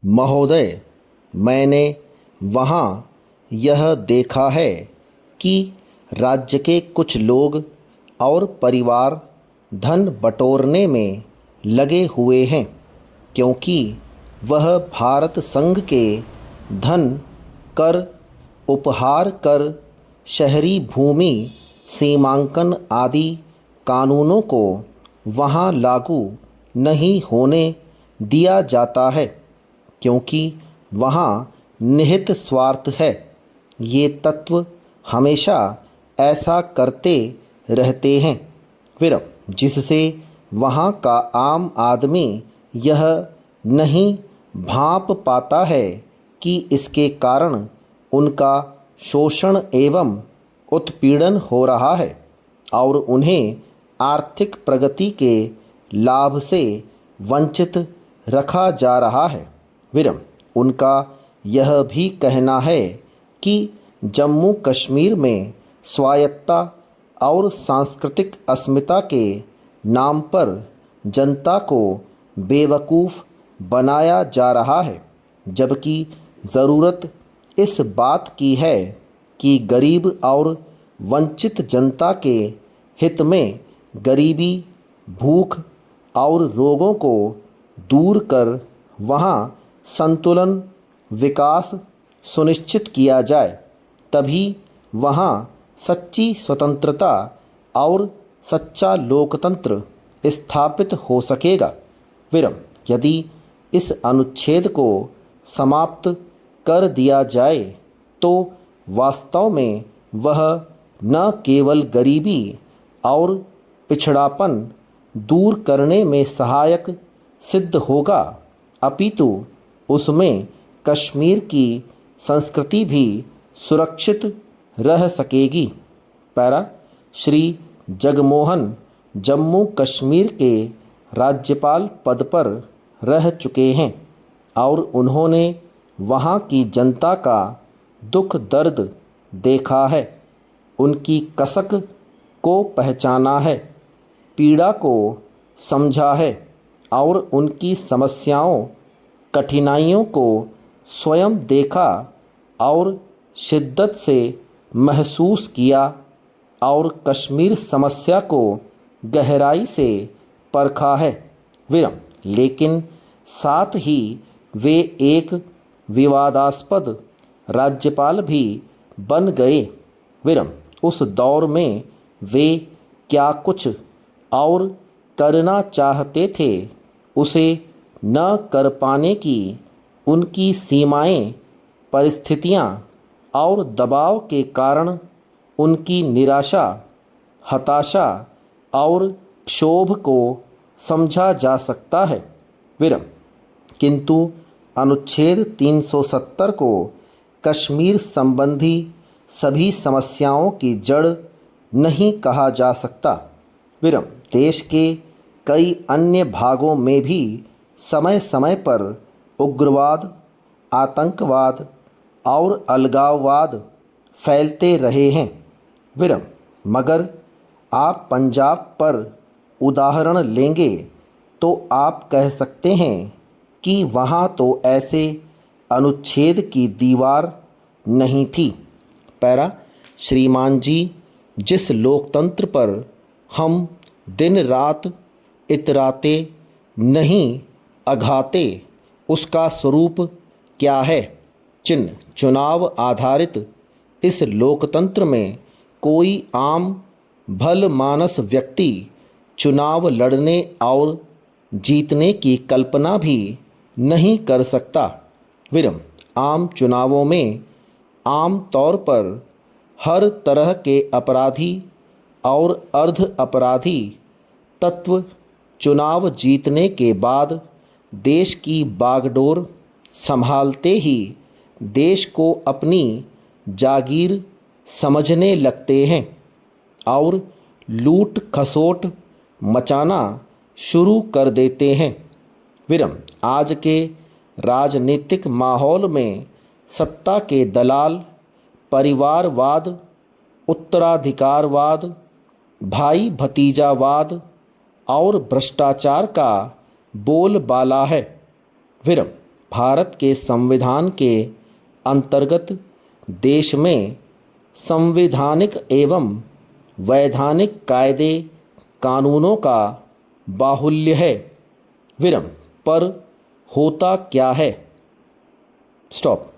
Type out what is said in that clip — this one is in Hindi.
महोदय, मैंने वहाँ यह देखा है कि राज्य के कुछ लोग और परिवार धन बटोरने में लगे हुए हैं, क्योंकि वह भारत संघ के धन कर, उपहार कर, शहरी भूमि सीमांकन आदि कानूनों को वहाँ लागू नहीं होने दिया जाता है, क्योंकि वहाँ निहित स्वार्थ है। ये तत्व हमेशा ऐसा करते रहते हैं, फिर जिससे वहाँ का आम आदमी यह नहीं भांप पाता है कि इसके कारण उनका शोषण एवं उत्पीड़न हो रहा है और उन्हें आर्थिक प्रगति के लाभ से वंचित रखा जा रहा है। विरम उनका यह भी कहना है कि जम्मू कश्मीर में स्वायत्तता और सांस्कृतिक अस्मिता के नाम पर जनता को बेवकूफ़ बनाया जा रहा है, जबकि ज़रूरत इस बात की है कि गरीब और वंचित जनता के हित में गरीबी, भूख और रोगों को दूर कर वहाँ संतुलन विकास सुनिश्चित किया जाए। तभी वहाँ सच्ची स्वतंत्रता और सच्चा लोकतंत्र स्थापित हो सकेगा। विरम यदि इस अनुच्छेद को समाप्त कर दिया जाए तो वास्तव में वह न केवल गरीबी और पिछड़ापन दूर करने में सहायक सिद्ध होगा, अपितु उसमें कश्मीर की संस्कृति भी सुरक्षित रह सकेगी। पैरा श्री जगमोहन जम्मू कश्मीर के राज्यपाल पद पर रह चुके हैं और उन्होंने वहाँ की जनता का दुख दर्द देखा है, उनकी कसक को पहचाना है, पीड़ा को समझा है और उनकी समस्याओं कठिनाइयों को स्वयं देखा और शिद्दत से महसूस किया और कश्मीर समस्या को गहराई से परखा है। विरम लेकिन साथ ही वे एक विवादास्पद राज्यपाल भी बन गए। विरम उस दौर में वे क्या कुछ और करना चाहते थे, उसे न कर पाने की उनकी सीमाएं, परिस्थितियां और दबाव के कारण उनकी निराशा, हताशा और क्षोभ को समझा जा सकता है। विरम किंतु अनुच्छेद 370 को कश्मीर संबंधी सभी समस्याओं की जड़ नहीं कहा जा सकता। विरम देश के कई अन्य भागों में भी समय समय पर उग्रवाद, आतंकवाद और अलगाववाद फैलते रहे हैं। विरम मगर आप पंजाब पर उदाहरण लेंगे तो आप कह सकते हैं कि वहाँ तो ऐसे अनुच्छेद की दीवार नहीं थी। पैरा श्रीमान जी, जिस लोकतंत्र पर हम दिन रात इतराते नहीं अघाते, उसका स्वरूप क्या है? चिन्ह चुनाव आधारित इस लोकतंत्र में कोई आम भलमानस व्यक्ति चुनाव लड़ने और जीतने की कल्पना भी नहीं कर सकता। विरम आम चुनावों में आम तौर पर हर तरह के अपराधी और अर्ध अपराधी तत्व चुनाव जीतने के बाद देश की बागडोर संभालते ही देश को अपनी जागीर समझने लगते हैं और लूट खसोट मचाना शुरू कर देते हैं। विरम आज के राजनीतिक माहौल में सत्ता के दलाल परिवारवाद, उत्तराधिकारवाद, भाई भतीजावाद और भ्रष्टाचार का बोलबाला है। विरम भारत के संविधान के अंतर्गत देश में संवैधानिक एवं वैधानिक कायदे कानूनों का बाहुल्य है। विरम पर होता क्या है? स्टॉप।